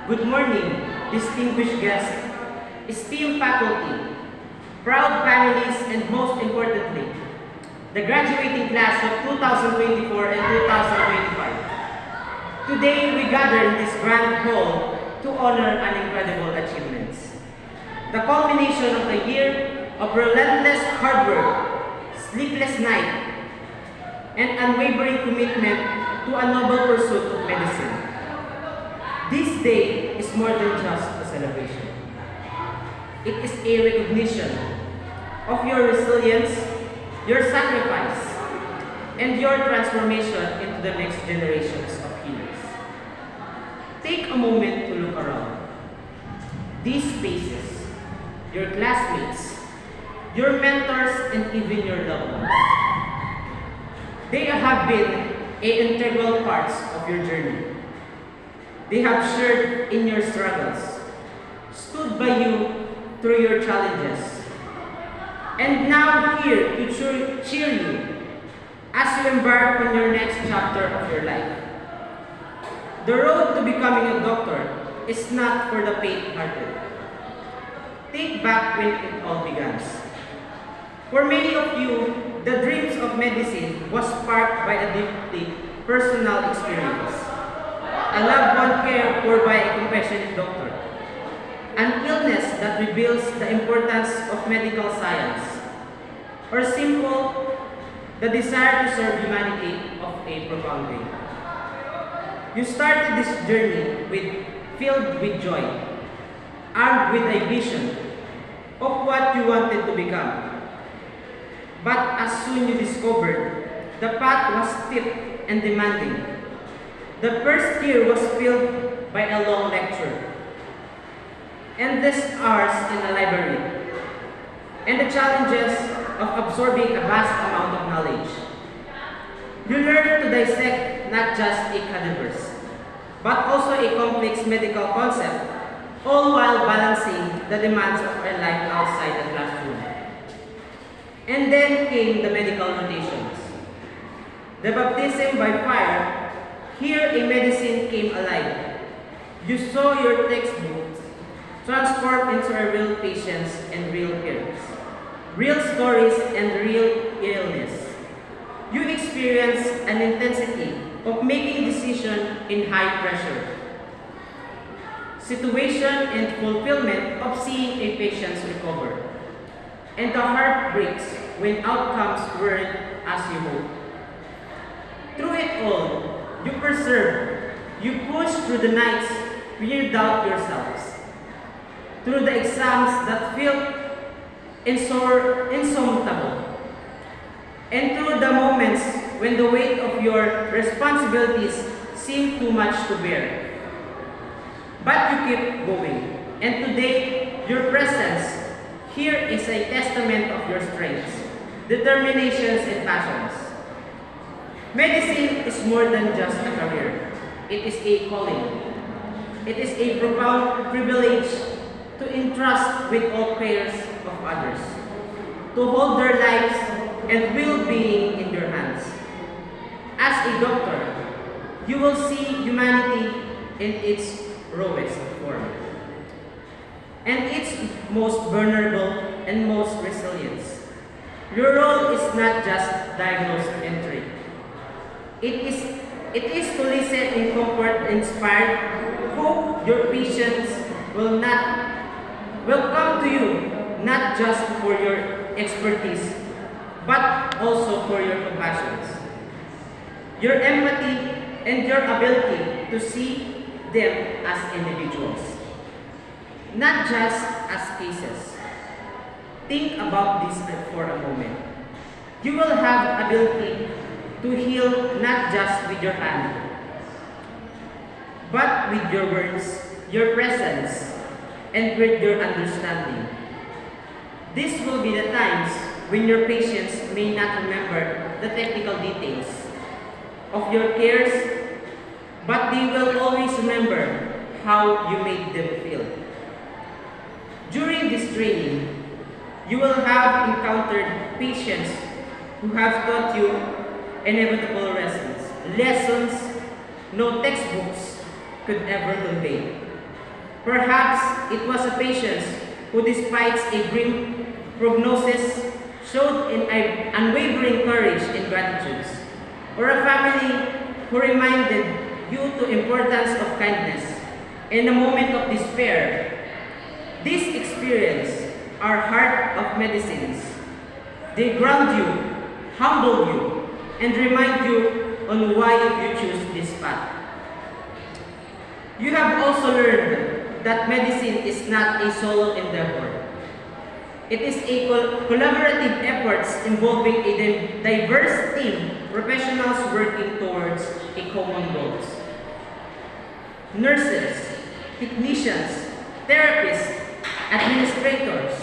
Good morning, distinguished guests, esteemed faculty, proud families, and most importantly, the graduating class of 2024 and 2025. Today, we gather in this grand hall to honor an incredible achievements. The culmination of a year of relentless hard work, sleepless night, and unwavering commitment to a noble pursuit of medicine. This day is more than just a celebration. It is a recognition of your resilience, your sacrifice, and your transformation into the next generations of healers. Take a moment to look around. These faces, your classmates, your mentors, and even your loved ones. They have been integral parts of your journey. They have shared in your struggles, stood by you through your challenges, and now here to cheer you as you embark on your next chapter of your life. The road to becoming a doctor is not for the faint-hearted. Think back when it all began. For many of you, the dreams of medicine was sparked by a deeply personal experience. A loved one cared for by a compassionate doctor. An illness that reveals the importance of medical science. Or simple, the desire to serve humanity of a profound way. You started this journey filled with joy, armed with a vision of what you wanted to become. But as soon you discovered, the path was steep and demanding. The first year was filled by a long lecture, endless hours in a library, and the challenges of absorbing a vast amount of knowledge. You learned to dissect not just a cadaver's, but also a complex medical concept, all while balancing the demands of our life outside the classroom. And then came the medical rotations. The baptism by fire, here a medicine came alive. You saw your textbooks transformed into a real patients and real cares, real stories and real illness. You experienced an intensity of making decisions in high pressure, situation and fulfillment of seeing a patient recover, and the heart breaks when outcomes weren't as you hoped. Through it all, you persevere, you push through the nights when you doubt yourselves, through the exams that feel insurmountable, and through the moments when the weight of your responsibilities seem too much to bear. But you keep going, and today, your presence here is a testament of your strengths, determinations, and passions. Medicine is more than just a career. It is a calling. It is a profound privilege to entrust with all cares of others, to hold their lives and well-being in your hands. As a doctor, you will see humanity in its rawest form, and its most vulnerable and most resilient. Your role is not just diagnose and treat. It is to listen and comfort, inspire, hope your patients will come to you not just for your expertise, but also for your compassion, your empathy, and your ability to see them as individuals, not just as cases. Think about this for a moment. You will have ability to heal not just with your hand, but with your words, your presence, and with your understanding. These will be the times when your patients may not remember the technical details of your cares, but they will always remember how you made them feel. During this training, you will have encountered patients who have taught you inevitable lessons no textbooks could ever convey. Perhaps it was a patient who, despite a grim prognosis, showed an unwavering courage and gratitude, or a family who reminded you the importance of kindness in a moment of despair. These experiences are heart of medicines. They ground you, humble you, and remind you on why you choose this path. You have also learned that medicine is not a solo endeavor. It is a collaborative effort involving a diverse team, professionals working towards a common goal. Nurses, technicians, therapists, administrators,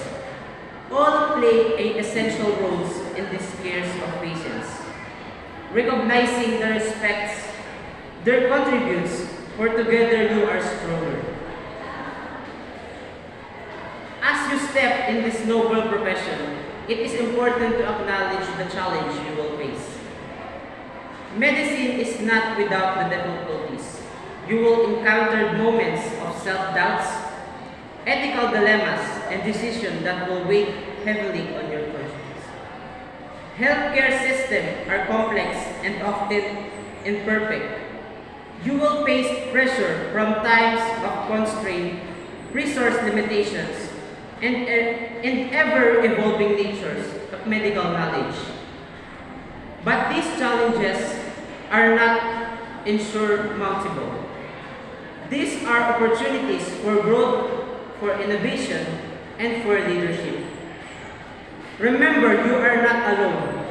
all play essential roles in the cares of patients. Recognizing their respects, their contributes, for together you are stronger. As you step in this noble profession, it is important to acknowledge the challenge you will face. Medicine is not without the difficulties. You will encounter moments of self-doubts, ethical dilemmas, and decisions that will weigh heavily on your conscience. Healthcare systems are complex and often imperfect. You will face pressure from times of constraint, resource limitations, and ever-evolving natures of medical knowledge. But these challenges are not insurmountable. These are opportunities for growth, for innovation, and for leadership. Remember, you are not alone.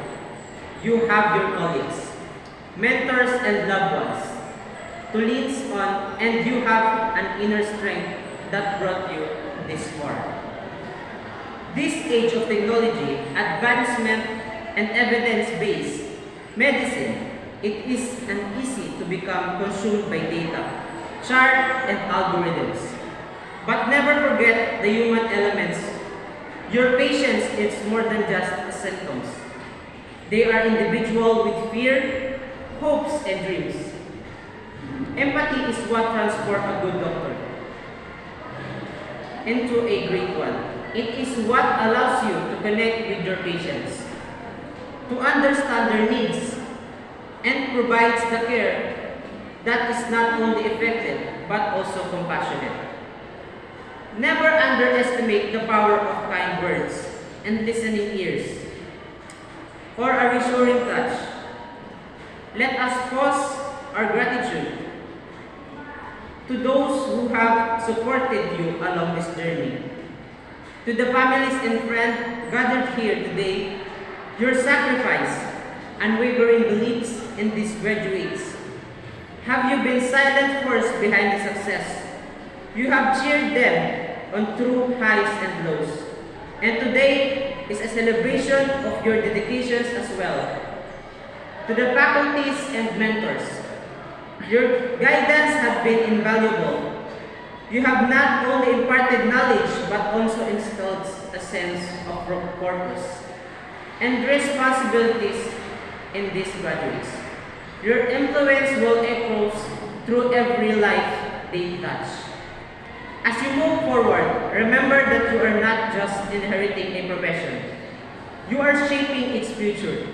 You have your colleagues, mentors, and loved ones to lean on, and you have an inner strength that brought you this far. This age of technology, advancement, and evidence-based medicine, it is easy to become consumed by data, chart, and algorithms. But never forget the human elements. Your patients is more than just symptoms. They are individuals with fear, hopes, and dreams. Empathy is what transforms a good doctor into a great one. It is what allows you to connect with your patients, to understand their needs, and provides the care that is not only effective but also compassionate. Never underestimate the power of kind words and listening ears, or a reassuring touch. Let us pause our gratitude to those who have supported you along this journey. To the families and friends gathered here today, your sacrifice, unwavering beliefs in these graduates. Have you been silent force behind the success? You have cheered them on through highs and lows. And today is a celebration of your dedications as well. To the faculties and mentors, your guidance has been invaluable. You have not only imparted knowledge but also instilled a sense of purpose and responsibilities in these graduates. Your influence will echo through every life they touch. As you move forward, remember that you are not just inheriting a profession. You are shaping its future.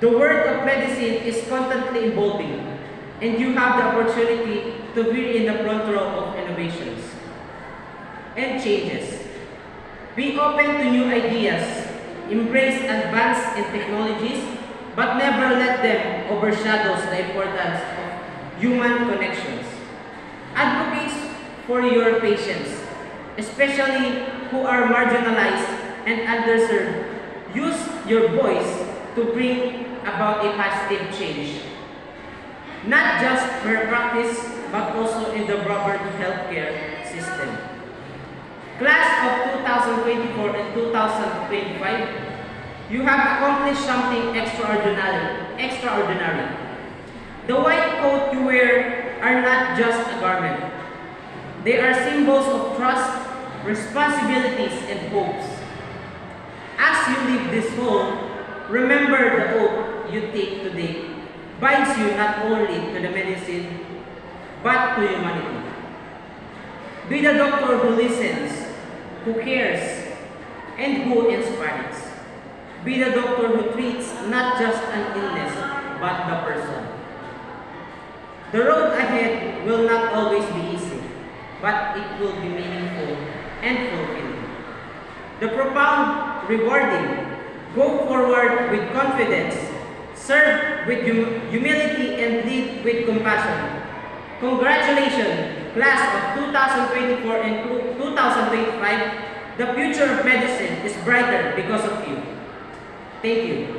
The world of medicine is constantly evolving, and you have the opportunity to be in the front row of innovations and changes. Be open to new ideas, embrace advances in technologies, but never let them overshadow the importance of human connections. Advocate for your patients, especially who are marginalized and underserved. Use your voice to bring about a positive change, not just for practice, but also in the broader healthcare system. Class of 2024 and 2025, you have accomplished something extraordinary. The white coat you wear are not just a garment. They are symbols of trust, responsibilities, and hopes. As you leave this hall, remember the oath you take today binds you not only to the medicine, but to humanity. Be the doctor who listens, who cares, and who inspires. Be the doctor who treats not just an illness, but the person. The road ahead will not always be easy, but it will be meaningful and fulfilling. The profound, rewarding, go forward with confidence, serve with humility, and lead with compassion. Congratulations, class of 2024 and 2025. The future of medicine is brighter because of you. Thank you.